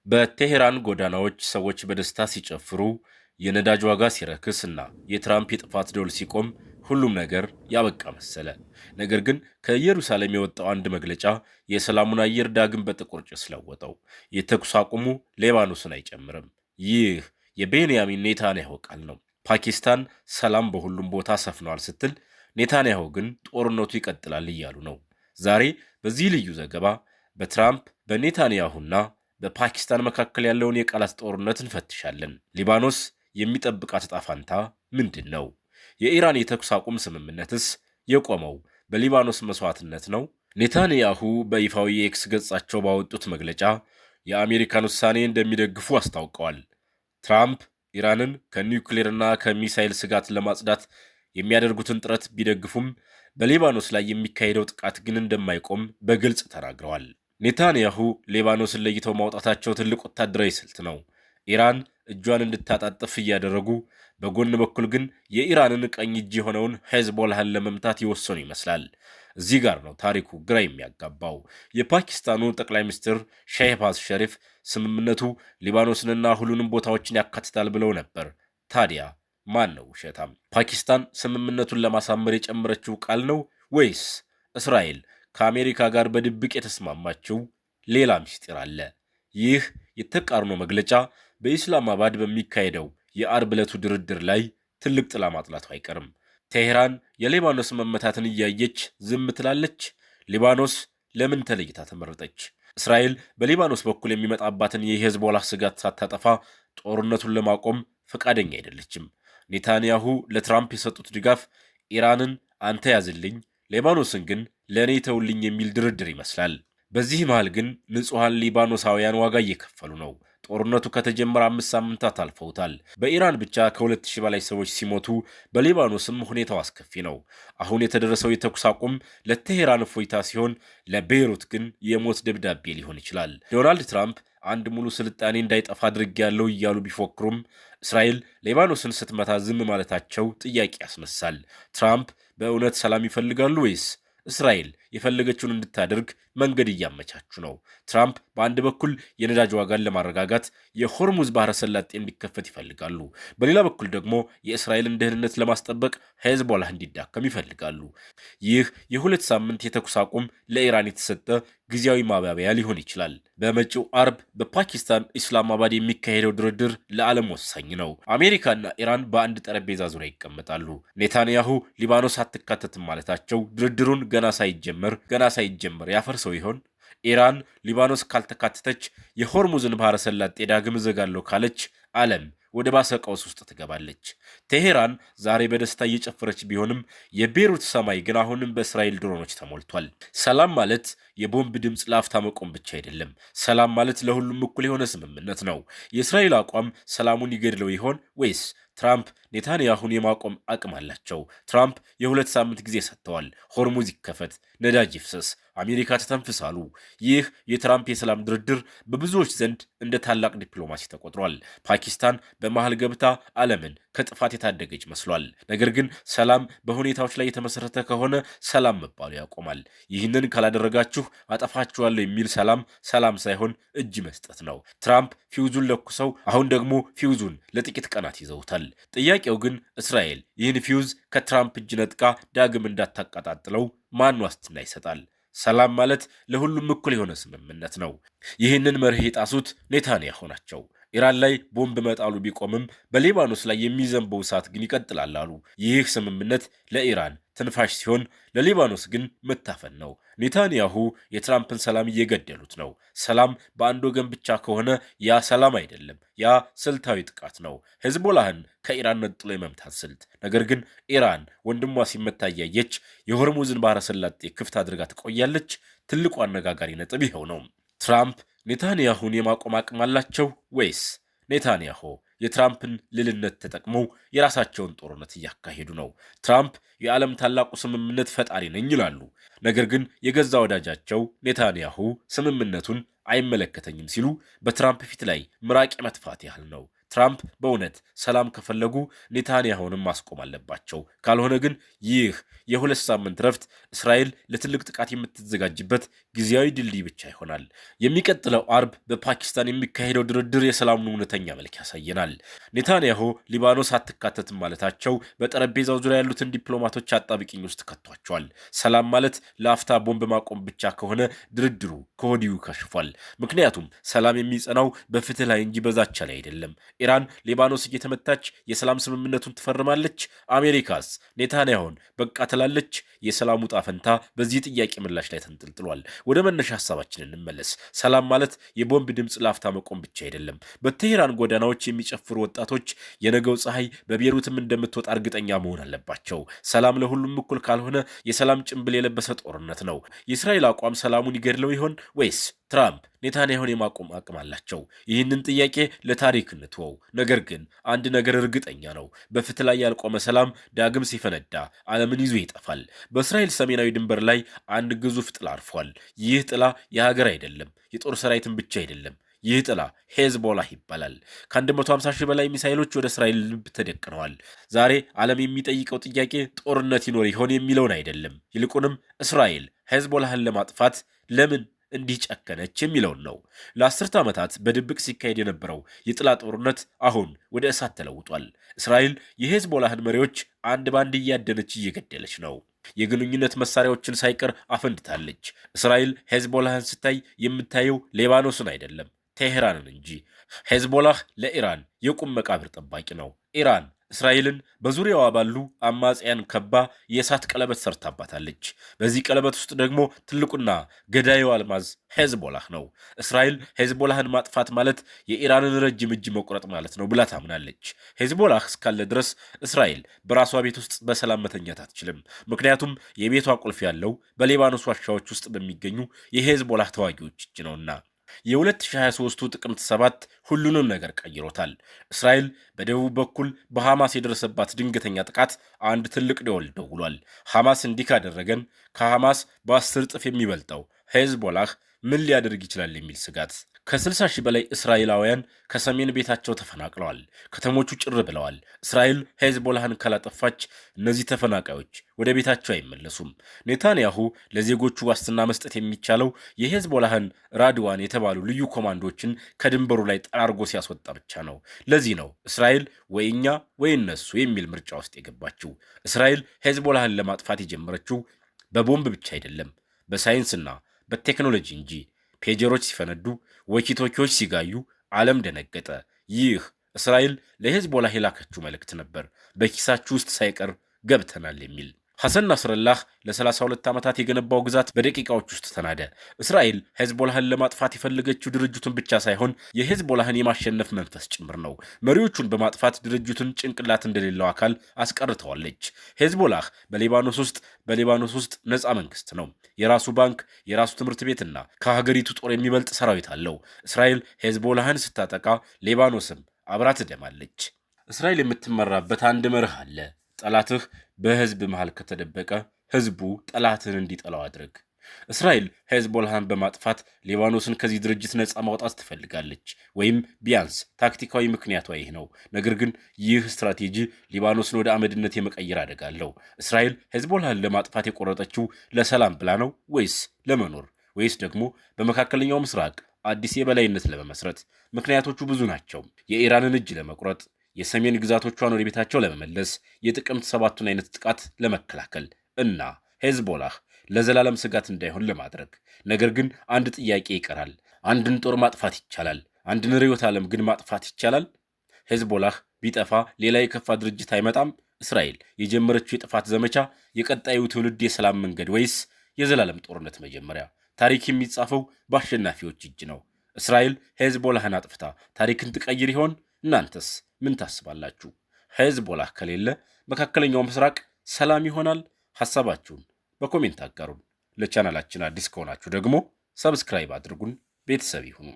በቴሄራን ጎዳናዎች ሰዎች በደስታ ሲጨፍሩ፣ የነዳጅ ዋጋ ሲረክስ እና የትራምፕ የጥፋት ደወል ሲቆም ሁሉም ነገር ያበቃ መሰለ። ነገር ግን ከኢየሩሳሌም የወጣው አንድ መግለጫ የሰላሙን አየር ዳግም በጥቁር ጭስ ለወጠው። የተኩስ አቁሙ ሊባኖስን አይጨምርም። ይህ የቤንያሚን ኔታንያሁ ቃል ነው። ፓኪስታን ሰላም በሁሉም ቦታ ሰፍኗል ስትል፣ ኔታንያሁ ግን ጦርነቱ ይቀጥላል እያሉ ነው። ዛሬ በዚህ ልዩ ዘገባ በትራምፕ በኔታንያሁና በፓኪስታን መካከል ያለውን የቃላት ጦርነት እንፈትሻለን። ሊባኖስ የሚጠብቃት ዕጣ ፈንታ ምንድን ነው? የኢራን የተኩስ አቁም ስምምነትስ የቆመው በሊባኖስ መስዋዕትነት ነው? ኔታንያሁ በይፋዊ የኤክስ ገጻቸው ባወጡት መግለጫ የአሜሪካን ውሳኔ እንደሚደግፉ አስታውቀዋል። ትራምፕ ኢራንን ከኒውክሌርና ከሚሳይል ስጋት ለማጽዳት የሚያደርጉትን ጥረት ቢደግፉም በሊባኖስ ላይ የሚካሄደው ጥቃት ግን እንደማይቆም በግልጽ ተናግረዋል። ኔታንያሁ ሊባኖስን ለይተው ማውጣታቸው ትልቅ ወታደራዊ ስልት ነው። ኢራን እጇን እንድታጣጥፍ እያደረጉ፣ በጎን በኩል ግን የኢራንን ቀኝ እጅ የሆነውን ሄዝቦላህን ለመምታት ይወሰኑ ይመስላል። እዚህ ጋር ነው ታሪኩ ግራ የሚያጋባው። የፓኪስታኑ ጠቅላይ ሚኒስትር ሼህባዝ ሸሪፍ ስምምነቱ ሊባኖስንና ሁሉንም ቦታዎችን ያካትታል ብለው ነበር። ታዲያ ማን ነው ውሸታም? ፓኪስታን ስምምነቱን ለማሳመር የጨመረችው ቃል ነው ወይስ እስራኤል ከአሜሪካ ጋር በድብቅ የተስማማችው ሌላ ምስጢር አለ? ይህ የተቃርኖ መግለጫ በኢስላማባድ በሚካሄደው የአርብ ዕለቱ ድርድር ላይ ትልቅ ጥላ ማጥላቱ አይቀርም። ቴሄራን የሊባኖስ መመታትን እያየች ዝም ትላለች? ሊባኖስ ለምን ተለይታ ተመረጠች? እስራኤል በሊባኖስ በኩል የሚመጣባትን የሄዝቦላህ ስጋት ሳታጠፋ ጦርነቱን ለማቆም ፈቃደኛ አይደለችም። ኔታንያሁ ለትራምፕ የሰጡት ድጋፍ ኢራንን አንተ ያዝልኝ፣ ሊባኖስን ግን ለእኔ ተውልኝ የሚል ድርድር ይመስላል። በዚህ መሃል ግን ንጹሐን ሊባኖሳውያን ዋጋ እየከፈሉ ነው። ጦርነቱ ከተጀመረ 5 ሳምንታት አልፈውታል። በኢራን ብቻ ከ2000 በላይ ሰዎች ሲሞቱ፣ በሊባኖስም ሁኔታው አስከፊ ነው። አሁን የተደረሰው የተኩስ አቁም ለቴሄራን እፎይታ ሲሆን፣ ለቤይሩት ግን የሞት ደብዳቤ ሊሆን ይችላል። ዶናልድ ትራምፕ አንድ ሙሉ ስልጣኔ እንዳይጠፋ አድርጌያለሁ እያሉ ቢፎክሩም እስራኤል ሊባኖስን ስትመታ ዝም ማለታቸው ጥያቄ ያስነሳል። ትራምፕ በእውነት ሰላም ይፈልጋሉ ወይስ እስራኤል የፈለገችውን እንድታደርግ መንገድ እያመቻቹ ነው? ትራምፕ በአንድ በኩል የነዳጅ ዋጋን ለማረጋጋት የሆርሙዝ ባህረ ሰላጤ እንዲከፈት ይፈልጋሉ። በሌላ በኩል ደግሞ የእስራኤልን ደህንነት ለማስጠበቅ ሄዝቦላህ እንዲዳከም ይፈልጋሉ። ይህ የ2 ሳምንት የተኩስ አቁም ለኢራን የተሰጠ ጊዜያዊ ማባቢያ ሊሆን ይችላል። በመጪው አርብ በፓኪስታን ኢስላማባድ የሚካሄደው ድርድር ለዓለም ወሳኝ ነው። አሜሪካና ኢራን በአንድ ጠረጴዛ ዙሪያ ይቀመጣሉ። ኔታንያሁ ሊባኖስ አትካተትም ማለታቸው ድርድሩን ገና ሳይጀመር ያፈርሰው ይሆን? ኢራን ሊባኖስ ካልተካተተች የሆርሙዝን ባህረ ሰላጤ ዳግም እዘጋለሁ ካለች ዓለም ወደ ባሰ ቀውስ ውስጥ ትገባለች። ቴሄራን ዛሬ በደስታ እየጨፈረች ቢሆንም የቤይሩት ሰማይ ግን አሁንም በእስራኤል ድሮኖች ተሞልቷል። ሰላም ማለት የቦምብ ድምፅ ላፍታ መቆም ብቻ አይደለም። ሰላም ማለት ለሁሉም እኩል የሆነ ስምምነት ነው። የእስራኤል አቋም ሰላሙን ይገድለው ይሆን ወይስ ትራምፕ ኔታንያሁን የማቆም አቅም አላቸው? ትራምፕ የ2 ሳምንት ጊዜ ሰጥተዋል። ሆርሙዝ ይከፈት፣ ነዳጅ ይፍሰስ፣ አሜሪካ ተተንፍሳሉ። ይህ የትራምፕ የሰላም ድርድር በብዙዎች ዘንድ እንደ ታላቅ ዲፕሎማሲ ተቆጥሯል። ፓኪስታን በመሃል ገብታ ዓለምን ከጥፋት የታደገች መስሏል። ነገር ግን ሰላም በሁኔታዎች ላይ የተመሰረተ ከሆነ ሰላም መባሉ ያቆማል። ይህንን ካላደረጋችሁ አጠፋችኋለሁ የሚል ሰላም ሳይሆን እጅ መስጠት ነው። ትራምፕ ፊውዙን ለኩሰው አሁን ደግሞ ፊውዙን ለጥቂት ቀናት ይዘውታል። ጥያቄው ግን እስራኤል ይህን ፊውዝ ከትራምፕ እጅ ነጥቃ ዳግም እንዳታቀጣጥለው ማን ዋስትና ይሰጣል? ሰላም ማለት ለሁሉም እኩል የሆነ ስምምነት ነው። ይህንን መርህ የጣሱት ኔታንያሁ ናቸው። ኢራን ላይ ቦምብ መጣሉ ቢቆምም በሊባኖስ ላይ የሚዘንበው እሳት ግን ይቀጥላል አሉ። ይህ ስምምነት ለኢራን ትንፋሽ ሲሆን፣ ለሊባኖስ ግን መታፈን ነው። ኔታንያሁ የትራምፕን ሰላም እየገደሉት ነው። ሰላም በአንድ ወገን ብቻ ከሆነ ያ ሰላም አይደለም፣ ያ ስልታዊ ጥቃት ነው። ሄዝቦላህን ከኢራን ነጥሎ የመምታት ስልት። ነገር ግን ኢራን ወንድሟ ሲመታ እያየች የሆርሙዝን ባህረ ሰላጤ ክፍት አድርጋ ትቆያለች? ትልቁ አነጋጋሪ ነጥብ ይኸው ነው። ትራምፕ ኔታንያሁን የማቆም አቅም አላቸው ወይስ ኔታንያሁ የትራምፕን ልልነት ተጠቅመው የራሳቸውን ጦርነት እያካሄዱ ነው? ትራምፕ የዓለም ታላቁ ስምምነት ፈጣሪ ነኝ ይላሉ። ነገር ግን የገዛ ወዳጃቸው ኔታንያሁ ስምምነቱን አይመለከተኝም ሲሉ በትራምፕ ፊት ላይ ምራቅ መትፋት ያህል ነው። ትራምፕ በእውነት ሰላም ከፈለጉ ኔታንያሁንም ማስቆም አለባቸው። ካልሆነ ግን ይህ የሁለት ሳምንት ረፍት እስራኤል ለትልቅ ጥቃት የምትዘጋጅበት ጊዜያዊ ድልድይ ብቻ ይሆናል። የሚቀጥለው አርብ በፓኪስታን የሚካሄደው ድርድር የሰላሙን እውነተኛ መልክ ያሳየናል። ኔታንያሁ ሊባኖስ አትካተትም ማለታቸው በጠረጴዛው ዙሪያ ያሉትን ዲፕሎማቶች አጣብቂኝ ውስጥ ከቷቸዋል። ሰላም ማለት ለአፍታ ቦምብ ማቆም ብቻ ከሆነ ድርድሩ ከወዲሁ ከሽፏል። ምክንያቱም ሰላም የሚጸናው በፍትህ ላይ እንጂ በዛቻ ላይ አይደለም። ኢራን ሊባኖስ እየተመታች የሰላም ስምምነቱን ትፈርማለች። አሜሪካስ ኔታንያሁን በቃ ትላለች። የሰላሙ ዕጣ ፈንታ በዚህ ጥያቄ ምላሽ ላይ ተንጠልጥሏል። ወደ መነሻ ሀሳባችን እንመለስ። ሰላም ማለት የቦምብ ድምፅ ላፍታ መቆም ብቻ አይደለም። በቴሄራን ጎዳናዎች የሚጨፍሩ ወጣቶች የነገው ፀሐይ በቤሩትም እንደምትወጣ እርግጠኛ መሆን አለባቸው። ሰላም ለሁሉም እኩል ካልሆነ የሰላም ጭንብል የለበሰ ጦርነት ነው። የእስራኤል አቋም ሰላሙን ይገድለው ይሆን ወይስ ትራምፕ ኔታንያሁን የማቆም አቅም አላቸው? ይህንን ጥያቄ ለታሪክ እንትወው። ነገር ግን አንድ ነገር እርግጠኛ ነው። በፍትህ ላይ ያልቆመ ሰላም ዳግም ሲፈነዳ ዓለምን ይዞ ይጠፋል። በእስራኤል ሰሜናዊ ድንበር ላይ አንድ ግዙፍ ጥላ አርፏል። ይህ ጥላ የሀገር አይደለም፣ የጦር ሰራዊትን ብቻ አይደለም። ይህ ጥላ ሄዝቦላህ ይባላል። ከ150 ሺህ በላይ ሚሳይሎች ወደ እስራኤል ልብ ተደቅነዋል። ዛሬ ዓለም የሚጠይቀው ጥያቄ ጦርነት ይኖር ይሆን የሚለውን አይደለም። ይልቁንም እስራኤል ሄዝቦላህን ለማጥፋት ለምን እንዲህ ጨከነች የሚለውን ነው። ለአስርተ ዓመታት በድብቅ ሲካሄድ የነበረው የጥላ ጦርነት አሁን ወደ እሳት ተለውጧል። እስራኤል የሄዝቦላህን መሪዎች አንድ ባንድ እያደነች እየገደለች ነው። የግንኙነት መሳሪያዎችን ሳይቀር አፈንድታለች። እስራኤል ሄዝቦላህን ስታይ የምታየው ሌባኖስን አይደለም ቴሄራንን እንጂ። ሄዝቦላህ ለኢራን የቁም መቃብር ጠባቂ ነው። ኢራን እስራኤልን በዙሪያዋ ባሉ አማጽያን ከባ የእሳት ቀለበት ሰርታባታለች። በዚህ ቀለበት ውስጥ ደግሞ ትልቁና ገዳዩ አልማዝ ሄዝቦላህ ነው። እስራኤል ሄዝቦላህን ማጥፋት ማለት የኢራንን ረጅም እጅ መቁረጥ ማለት ነው ብላ ታምናለች። ሄዝቦላህ እስካለ ድረስ እስራኤል በራሷ ቤት ውስጥ በሰላም መተኛት አትችልም። ምክንያቱም የቤቷ ቁልፍ ያለው በሊባኖስ ዋሻዎች ውስጥ በሚገኙ የሄዝቦላህ ተዋጊዎች እጅ ነውና። የ2023 ጥቅምት 7 ሁሉንም ነገር ቀይሮታል። እስራኤል በደቡብ በኩል በሐማስ የደረሰባት ድንገተኛ ጥቃት አንድ ትልቅ ደወል ደውሏል። ሐማስ እንዲህ ካደረገን ከሐማስ በ10 እጥፍ የሚበልጠው ሄዝቦላህ ምን ሊያደርግ ይችላል የሚል ስጋት። ከ60 ሺህ በላይ እስራኤላውያን ከሰሜን ቤታቸው ተፈናቅለዋል። ከተሞቹ ጭር ብለዋል። እስራኤል ሄዝቦላህን ካላጠፋች እነዚህ ተፈናቃዮች ወደ ቤታቸው አይመለሱም። ኔታንያሁ ለዜጎቹ ዋስትና መስጠት የሚቻለው የሄዝቦላህን ራድዋን የተባሉ ልዩ ኮማንዶችን ከድንበሩ ላይ ጠራርጎ ሲያስወጣ ብቻ ነው። ለዚህ ነው እስራኤል ወይ እኛ ወይ እነሱ የሚል ምርጫ ውስጥ የገባችው። እስራኤል ሄዝቦላህን ለማጥፋት የጀመረችው በቦምብ ብቻ አይደለም፣ በሳይንስና በቴክኖሎጂ እንጂ። ፔጀሮች ሲፈነዱ፣ ወኪቶኪዎች ሲጋዩ ዓለም ደነገጠ። ይህ እስራኤል ለሄዝቦላህ የላከችው መልእክት ነበር፣ በኪሳችሁ ውስጥ ሳይቀር ገብተናል የሚል። ሐሰን ናስረላህ ለ32 ዓመታት የገነባው ግዛት በደቂቃዎች ውስጥ ተናደ። እስራኤል ሄዝቦላህን ለማጥፋት የፈለገችው ድርጅቱን ብቻ ሳይሆን የሄዝቦላህን የማሸነፍ መንፈስ ጭምር ነው። መሪዎቹን በማጥፋት ድርጅቱን ጭንቅላት እንደሌለው አካል አስቀርተዋለች። ሄዝቦላህ በሊባኖስ ውስጥ ነፃ መንግስት ነው። የራሱ ባንክ፣ የራሱ ትምህርት ቤትና ከሀገሪቱ ጦር የሚበልጥ ሰራዊት አለው። እስራኤል ሄዝቦላህን ስታጠቃ ሊባኖስም አብራ ትደማለች። እስራኤል የምትመራበት አንድ መርህ አለ። ጠላትህ በህዝብ መሃል ከተደበቀ ህዝቡ ጠላትን እንዲጠላው አድርግ። እስራኤል ሄዝቦላህን በማጥፋት ሊባኖስን ከዚህ ድርጅት ነፃ ማውጣት ትፈልጋለች፣ ወይም ቢያንስ ታክቲካዊ ምክንያቷ ይህ ነው። ነገር ግን ይህ ስትራቴጂ ሊባኖስን ወደ አመድነት የመቀየር አደጋ አለው። እስራኤል ሄዝቦላህን ለማጥፋት የቆረጠችው ለሰላም ብላ ነው ወይስ ለመኖር ወይስ ደግሞ በመካከለኛው ምስራቅ አዲስ የበላይነት ለመመስረት? ምክንያቶቹ ብዙ ናቸው። የኢራንን እጅ ለመቁረጥ፣ የሰሜን ግዛቶቿን ወደ ቤታቸው ለመመለስ፣ የጥቅምት 7ቱን አይነት ጥቃት ለመከላከል እና ሄዝቦላህ ለዘላለም ስጋት እንዳይሆን ለማድረግ። ነገር ግን አንድ ጥያቄ ይቀራል። አንድን ጦር ማጥፋት ይቻላል፣ አንድን ርዕዮተ ዓለም ግን ማጥፋት ይቻላል? ሄዝቦላህ ቢጠፋ ሌላ የከፋ ድርጅት አይመጣም? እስራኤል የጀመረችው የጥፋት ዘመቻ የቀጣዩ ትውልድ የሰላም መንገድ ወይስ የዘላለም ጦርነት መጀመሪያ? ታሪክ የሚጻፈው በአሸናፊዎች እጅ ነው። እስራኤል ሄዝቦላህን አጥፍታ ታሪክን ትቀይር ይሆን? እናንተስ ምን ታስባላችሁ? ሄዝቦላህ ከሌለ መካከለኛው ምስራቅ ሰላም ይሆናል? ሐሳባችሁን በኮሜንት አጋሩን። ለቻናላችን አዲስ ከሆናችሁ ደግሞ ሰብስክራይብ አድርጉን፣ ቤተሰብ ይሁኑ።